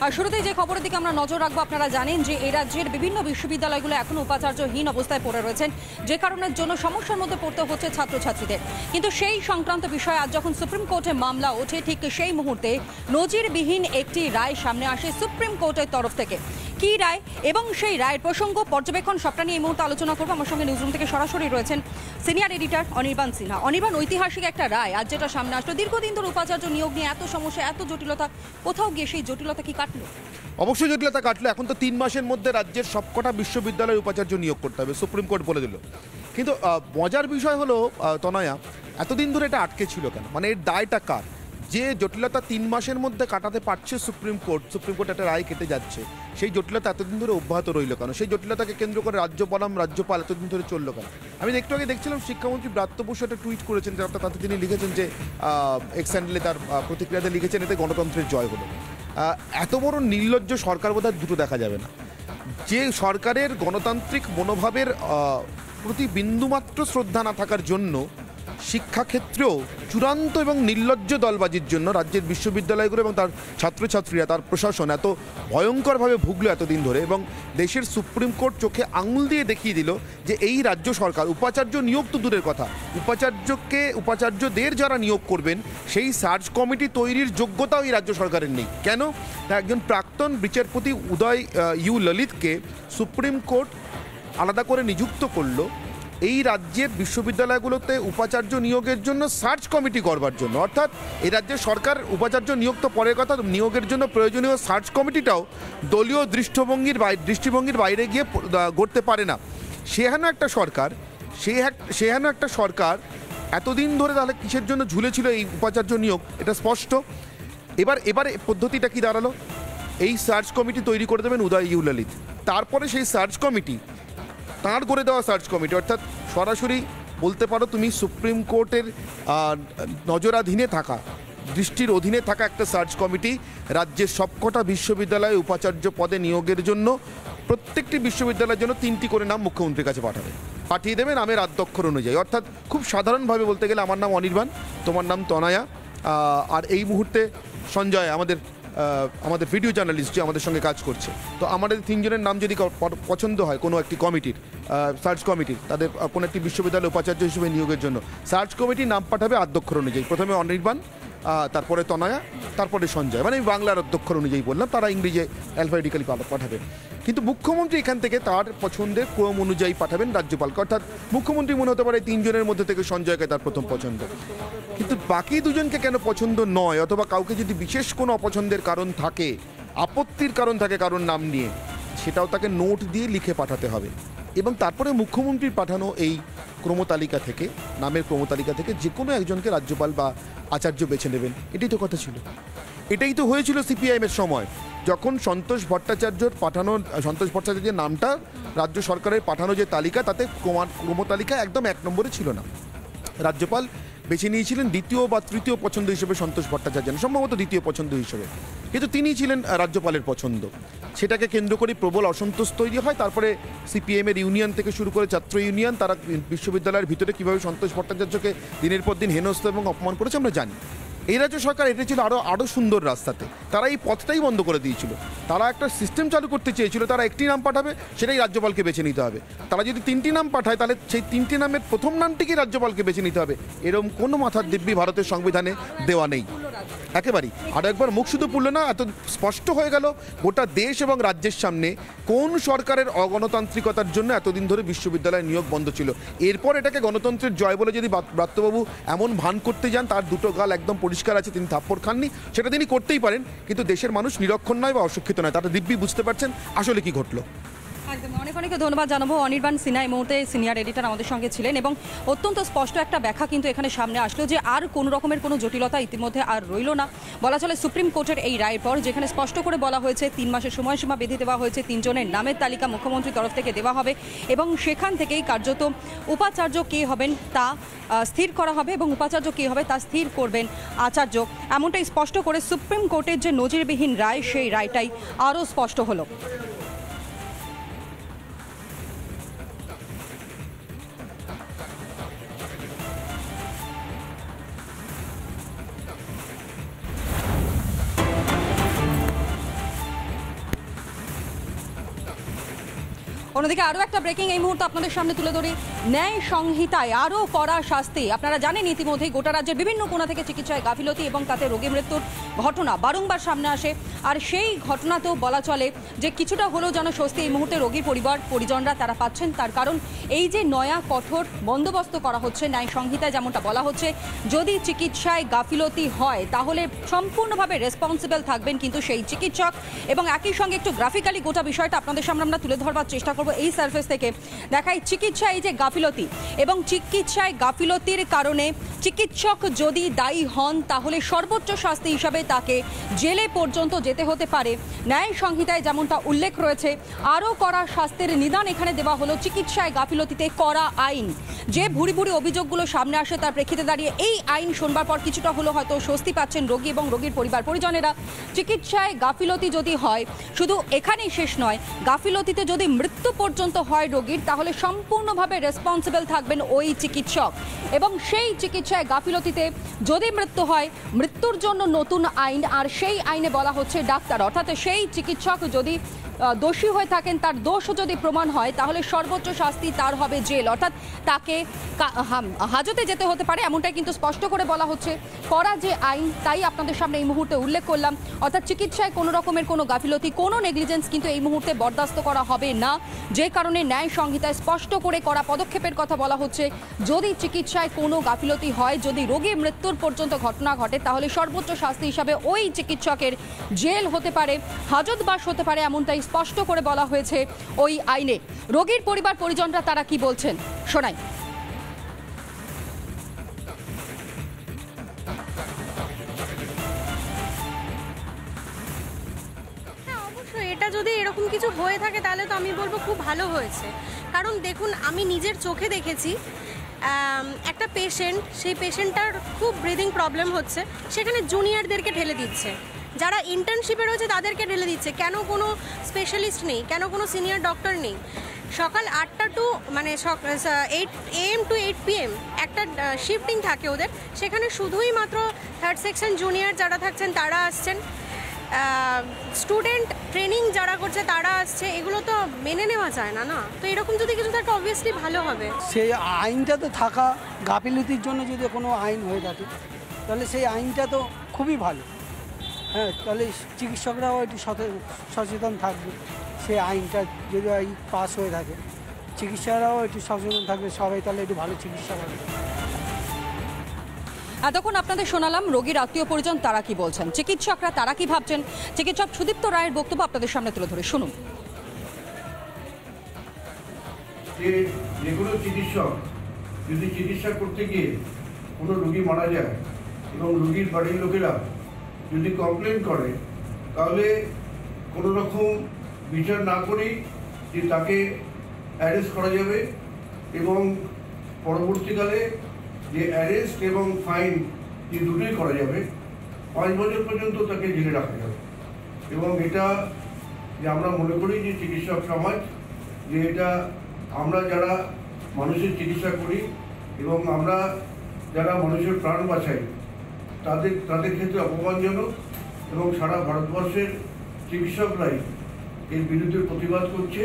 শুরুতেই যে খবরের দিকে আমরা নজর রাখবো, আপনারা জানেন যে এই রাজ্যের বিভিন্ন বিশ্ববিদ্যালয়গুলো এখনো উপাচার্যহীন অবস্থায় পড়ে রয়েছেন, যে কারণের জন্য সমস্যার মধ্যে পড়তে হচ্ছে ছাত্রছাত্রীদের। কিন্তু সেই সংক্রান্ত বিষয়ে আজ যখন সুপ্রিম কোর্টে মামলা ওঠে, ঠিক সেই মুহূর্তে নজিরবিহীন একটি রায় সামনে আসে সুপ্রিম কোর্টের তরফ থেকে। কি রায় এবং সেই রায়ের প্রসঙ্গ পর্যবেক্ষণ সবটা নিয়ে এই মুহূর্তে আলোচনা করবো। আমার সঙ্গে নিউজরুম থেকে সরাসরি রয়েছেন সিনিয়র এডিটর অনির্বাণ সিনহা। অনির্বাণ, ঐতিহাসিক একটা রায় আজ যেটা সামনে আসলো, দীর্ঘদিন ধরে উপাচার্য নিয়োগ নিয়ে এত সমস্যা, এত জটিলতা, কোথাও গিয়ে সেই জটিলতা কি কাটলো? অবশ্যই জটিলতা কাটলো। এখন তো 3 মাসের মধ্যে রাজ্যের সবকটা বিশ্ববিদ্যালয়ের উপাচার্য নিয়োগ করতে হবে, সুপ্রিম কোর্ট বলে দিল। কিন্তু মজার বিষয় হলো তনয়া, এতদিন ধরে এটা আটকে ছিল কেন? মানে এর দায়টা কার? যে জটিলতা 3 মাসের মধ্যে কাটাতে পারছে সুপ্রিম কোর্ট একটা রায় কেটে যাচ্ছে, সেই জটিলতা এতদিন ধরে অব্যাহত রইল কেন? সেই জটিলতাকে কেন্দ্র করে রাজ্যপাল এতদিন ধরে চললো কেন? আমি একটু আগে দেখছিলাম শিক্ষামন্ত্রী ব্রাত্য বসু একটা টুইট করেছেন, তাতে তিনি লিখেছেন যে এক্স হ্যান্ডেলে তার প্রতিক্রিয়াতে লিখেছেন, এতে গণতন্ত্রের জয় হলো। এত বড় নির্লজ্জ সরকার বোধহয় দুটো দেখা যাবে না। যে সরকারের গণতান্ত্রিক মনোভাবের প্রতি বিন্দুমাত্র শ্রদ্ধা না থাকার জন্য শিক্ষাক্ষেত্রেও চূড়ান্ত এবং নির্লজ্জ দলবাজির জন্য রাজ্যের বিশ্ববিদ্যালয়গুলো এবং তার ছাত্রছাত্রীরা, তার প্রশাসন এত ভয়ঙ্করভাবে ভুগলো এতদিন ধরে, এবং দেশের সুপ্রিম কোর্ট চোখে আঙুল দিয়ে দেখিয়ে দিল যে এই রাজ্য সরকার উপাচার্য নিয়োগ তো দূরের কথা, উপাচার্যদের যারা নিয়োগ করবেন সেই সার্চ কমিটি তৈরির যোগ্যতাও এই রাজ্য সরকারের নেই। কেন? একজন প্রাক্তন বিচারপতি উদয় ইউ ললিতকে সুপ্রিম কোর্ট আলাদা করে নিযুক্ত করলো এই রাজ্যের বিশ্ববিদ্যালয়গুলোতে উপাচার্য নিয়োগের জন্য সার্চ কমিটি করবার জন্য। অর্থাৎ এই রাজ্যের সরকার উপাচার্য নিয়োগ তো পরের কথা, নিয়োগের জন্য প্রয়োজনীয় সার্চ কমিটিটাও দলীয় দৃষ্টিভঙ্গির বাইরে গিয়ে গড়তে পারে না। সেহেন একটা সরকার এতদিন ধরে তাহলে কিসের জন্য ঝুলেছিল এই উপাচার্য নিয়োগ? এটা স্পষ্ট। এবারে পদ্ধতিটা কি দাঁড়ালো? এই সার্চ কমিটি তৈরি করে দেবেন উদয় ইউ ললিত, তারপরে সেই সার্চ কমিটি তাঁর করে দেওয়া সার্চ কমিটি, অর্থাৎ সরাসরি বলতে পারো তুমি সুপ্রিম কোর্টের নজরাধীনে থাকা, দৃষ্টির অধীনে থাকা একটা সার্চ কমিটি রাজ্যের সবকটা বিশ্ববিদ্যালয়ে উপাচার্য পদে নিয়োগের জন্য প্রত্যেকটি বিশ্ববিদ্যালয়ের জন্য 3টি করে নাম মুখ্যমন্ত্রীর কাছে পাঠিয়ে দেবে নামের আদ্যক্ষর অনুযায়ী। অর্থাৎ খুব সাধারণভাবে বলতে গেলে আমার নাম অনির্বাণ, তোমার নাম তনয়া, আর এই মুহূর্তে সঞ্জয় আমাদের ভিডিও জার্নালিস্ট যে আমাদের সঙ্গে কাজ করছে। তো আমাদের 3 জনের নাম যদি পছন্দ হয় কোনো একটি কমিটির, সার্চ কমিটির, তাদের কোনো একটি বিশ্ববিদ্যালয় উপাচার্য হিসেবে নিয়োগের জন্য সার্চ কমিটি নাম পাঠাবে আদ্যক্ষর অনুযায়ী। প্রথমে অনির্বাণ, তারপরে তনয়া, তারপরে সঞ্জয়, মানে আমি বাংলার অধ্যক্ষর অনুযায়ী বললাম, তারা ইংরেজি অ্যালফাবেটিক্যালি পাঠাবে। কিন্তু মুখ্যমন্ত্রী এখান থেকে তার পছন্দের ক্রম অনুযায়ী পাঠাবেন রাজ্যপালকে। অর্থাৎ মুখ্যমন্ত্রী মনে হতে পারে 3 জনের মধ্যে থেকে সঞ্জয়কে তার প্রথম পছন্দ, কিন্তু বাকি 2 জনকে কেন পছন্দ নয়, অথবা কাউকে যদি বিশেষ কোনো অপছন্দের কারণ থাকে, আপত্তির কারণ থাকে কারণ নাম নিয়ে, সেটাও তাকে নোট দিয়ে লিখে পাঠাতে হবে। এবং তারপরে মুখ্যমন্ত্রীর পাঠানো এই ক্রমতালিকা থেকে, নামের ক্রমতালিকা থেকে যে কোনো একজনকে রাজ্যপাল বা আচার্য বেছে নেবেন। এটাই তো কথা ছিল, এটাই তো হয়েছিল সিপিআইএমের সময়, যখন সন্তোষ ভট্টাচার্যের নামটা রাজ্য সরকারের পাঠানো যে তালিকা, তাতে ক্রমতালিকা একদম 1 নম্বরে ছিল না। রাজ্যপাল বেছে নিয়েছিলেন দ্বিতীয় বা তৃতীয় পছন্দ হিসেবে সন্তোষ ভট্টাচার্য, সম্ভবত দ্বিতীয় পছন্দ হিসেবে, কিন্তু তিনিই ছিলেন রাজ্যপালের পছন্দ। সেটাকে কেন্দ্র করে প্রবল অসন্তোষ তৈরি হয়। তারপরে সিপিএমের ইউনিয়ন থেকে শুরু করে ছাত্র ইউনিয়ন, তারা বিশ্ববিদ্যালয়ের ভিতরে কীভাবে সন্তোষ ভট্টাচার্যকে দিনের পর দিন হেনস্থা এবং অপমান করেছে আমরা জানি। এই রাজ্য সরকার এটা ছিল আরও সুন্দর রাস্তাতে, তারা এই পথটাই বন্ধ করে দিয়েছিল। তারা একটা সিস্টেম চালু করতে চেয়েছিল, তারা একটি নাম পাঠাবে, সেটাই রাজ্যপালকে বেছে নিতে হবে। তারা যদি 3টি নাম পাঠায়, তাহলে সেই 3টি নামের প্রথম নামটিকে রাজ্যপালকে বেছে নিতে হবে। এরকম কোনো মাথার দিব্যি ভারতের সংবিধানে দেওয়া নেই একেবারেই। আর একবার মুখ শুধু পুরল না, এত স্পষ্ট হয়ে গেল গোটা দেশ এবং রাজ্যের সামনে কোন সরকারের অগণতান্ত্রিকতার জন্য এতদিন ধরে বিশ্ববিদ্যালয় নিয়োগ বন্ধ ছিল। এরপর এটাকে গণতন্ত্রের জয় বলে যদি ব্রাত্যবাবু এমন ভান করতে যান, তার দুটো গাল একদম পরিষ্কার আছে, তিনি থাপ্পড় খাননি, সেটা তিনি করতেই পারেন, কিন্তু দেশের মানুষ নিরক্ষর নয় বা অশিক্ষিত নয়, তারা দিব্যি বুঝতে পারছেন আসলে কি ঘটলো। একদম, অনেক ধন্যবাদ জানাবো। অনির্বাণ সিনহা এই মুহূর্তে সিনিয়র এডিটর আমাদের সঙ্গে ছিলেন, এবং অত্যন্ত স্পষ্ট একটা ব্যাখ্যা কিন্তু এখানে সামনে আসলো যে আর কোনো রকমের কোনো জটিলতা ইতিমধ্যে আর রইল না বলা চলে সুপ্রিম কোর্টের এই রায়ের পর, যেখানে স্পষ্ট করে বলা হয়েছে 3 মাসের সময়সীমা বেঁধে দেওয়া হয়েছে, 3 জনের নামের তালিকা মুখ্যমন্ত্রীর তরফ থেকে দেওয়া হবে, এবং সেখান থেকেই কার্যত উপাচার্য কে হবেন তা স্থির করা হবে, এবং উপাচার্য কে হবে তা স্থির করবেন আচার্য। এমনটাই স্পষ্ট করে সুপ্রিম কোর্টের যে নজিরবিহীন রায়, সেই রায়টাই আরও স্পষ্ট হলো। অন্যদিকে আরও একটা ব্রেকিং এই মুহূর্তে আপনাদের সামনে তুলে ধরি। ন্যায় সংহিতায় আরও কড়া শাস্তি। আপনারা জানেন ইতিমধ্যেই গোটা রাজ্যের বিভিন্ন কোণা থেকে চিকিৎসায় গাফিলতি এবং তাতে রোগী মৃত্যুর ঘটনা বারংবার সামনে আসে। আর সেই ঘটনাতেও বলা চলে যে কিছুটা হলেও যেন স্বস্তি এই মুহূর্তে রোগীর পরিবার পরিজনরা তারা পাচ্ছেন। তার কারণ এই যে নয়া কঠোর বন্দোবস্ত করা হচ্ছে ন্যায় সংহিতায়, যেমনটা বলা হচ্ছে যদি চিকিৎসায় গাফিলতি হয় তাহলে সম্পূর্ণভাবে রেসপন্সিবল থাকবেন কিন্তু সেই চিকিৎসক। এবং একই সঙ্গে একটু গ্রাফিক্যালি গোটা বিষয়টা আপনাদের সামনে আমরা তুলে ধরবার চেষ্টা করব। এই সার্ফেস থেকে দেখাই চিকিৎসায় এই যে গাফিলতি এবং চিকিৎসায় গাফিলতির কারণে চিকিৎসক যদি দায়ী হন তাহলে সর্বোচ্চ শাস্তি হিসাবে তাকে জেলে পর্যন্ত যেতে হতে পারে। ন্যায় সংহিতায় যেমনটা উল্লেখ রয়েছে আরও কড়া শাস্তির নিদান এখানে দেওয়া হলো চিকিৎসায় গাফিলতিতে কড়া আইন। যে ভুরি ভুরি অভিযোগগুলো সামনে আসে তার প্রেক্ষিতে দাঁড়িয়ে এই আইন শোনবার পর কিছুটা হলো হয়তো স্বস্তি পাচ্ছেন রোগী এবং রোগীর পরিবার পরিজনেরা। চিকিৎসায় গাফিলতি যদি হয় শুধু এখানেই শেষ নয়, গাফিলতিতে যদি মৃত্যু পর্যন্ত হয় রোগীর তাহলে সম্পূর্ণভাবে রেসপন্সিবল থাকবেন ওই চিকিৎসক। এবং সেই চিকিৎসায় গাফিলতিতে যদি মৃত্যু হয় মৃত্যুর জন্য নতুন আইন, আর সেই আইনে বলা হচ্ছে ডাক্তার অর্থাৎ সেই চিকিৎসক যদি দোষী হয়ে থাকেন তার দোষও যদি প্রমাণ হয় তাহলে সর্বোচ্চ শাস্তি তার হবে জেল, অর্থাৎ তাকে হাজতে যেতে হতে পারে এমনটাই কিন্তু স্পষ্ট করে বলা হচ্ছে। করা যে আইন তাই আপনাদের সামনে এই মুহূর্তে উল্লেখ করলাম। অর্থাৎ চিকিৎসায় কোনো রকমের কোনো গাফিলতি কোনো নেগলিজেন্স কিন্তু এই মুহূর্তে বরদাস্ত করা হবে না, যে কারণে ন্যায় সংহিতায় স্পষ্ট করে করা পদক্ষেপের কথা বলা হচ্ছে। যদি চিকিৎসায় কোনো গাফিলতি হয়, যদি রোগীর মৃত্যুর পর্যন্ত ঘটনা ঘটে তাহলে সর্বোচ্চ শাস্তি হিসাবে ওই চিকিৎসকের জেল হতে পারে, হাজতবাস হতে পারে, এমনটাই স্পষ্ট করে বলা হয়েছে ওই আইনে। রোগীর পরিবার পরিজনরা তারা কি বলছেন শোনাই। এটা যদি এরকম কিছু হয়ে থাকে তাহলে তো আমি বলবো খুব ভালো হয়েছে। কারণ দেখুন আমি নিজের চোখে দেখেছি একটা পেশেন্ট, সেই পেশেন্টটার খুব ব্রিদিং প্রবলেম হচ্ছে, সেখানে জুনিয়রদেরকে ঠেলে দিচ্ছে, যারা ইন্টার্নশিপে রয়েছে তাদেরকে ঠেলে দিচ্ছে। কেন কোনো স্পেশালিস্ট নেই, কেন কোনো সিনিয়র ডক্টর নেই? সকাল 8টা টু মানে 8 AM টু 8 PM একটা শিফটিং থাকে ওদের, সেখানে শুধুই মাত্র থার্ড সেকশন জুনিয়র যারা থাকছেন তারা আসছেন, স্টুডেন্ট ট্রেনিং যারা করছে তারা আসছে। এগুলো তো মেনে নেওয়া যায় না। না তো এরকম যদি কিছু থাকে অবভিয়াসলি ভালো হবে। সেই আইনটা তো থাকা, গাফিলতির জন্য যদি কোনো আইন হয়ে থাকে তাহলে সেই আইনটা তো খুবই ভালো। হ্যাঁ, তাহলে চিকিৎসকরাও একটু সচেতন থাকবে। সেই আইনটা যদি পাস হয়ে থাকে চিকিৎসকরাও একটু সচেতন থাকবে, সবাই তাহলে একটু ভালো চিকিৎসা পাবে। এতক্ষণ আপনাদের শোনালাম রোগীর আত্মীয় পরিজন তারা কি বলছেন, চিকিৎসকরা তারা কি ভাবছেন। চিকিৎসক সুদীপ্ত রায়ের বক্তব্য আপনাদের সামনে তুলে ধরে শুনুন। যে কোনো চিকিৎসক যদি চিকিৎসা করতে গিয়ে কোনো রোগী মারা যায় এবং রোগীর বাড়ির লোকেরা যদি কমপ্লেন করে তাহলে কোনো রকম বিচার না করেই যে তাকে অ্যারেস্ট করা যাবে এবং পরবর্তীকালে যে অ্যারেস্ট এবং ফাইন যে দুটোই করা যাবে, 5 বছর পর্যন্ত তাকে জেলে রাখা যাবে। এবং এটা যে আমরা মনে করি যে চিকিৎসক সমাজ, যে এটা আমরা যারা মানুষের চিকিৎসা করি এবং আমরা যারা মানুষের প্রাণ বাঁচাই তাদের ক্ষেত্রে অপমানজনক, এবং সারা ভারতবর্ষের চিকিৎসকরাই এর বিরুদ্ধে প্রতিবাদ করছে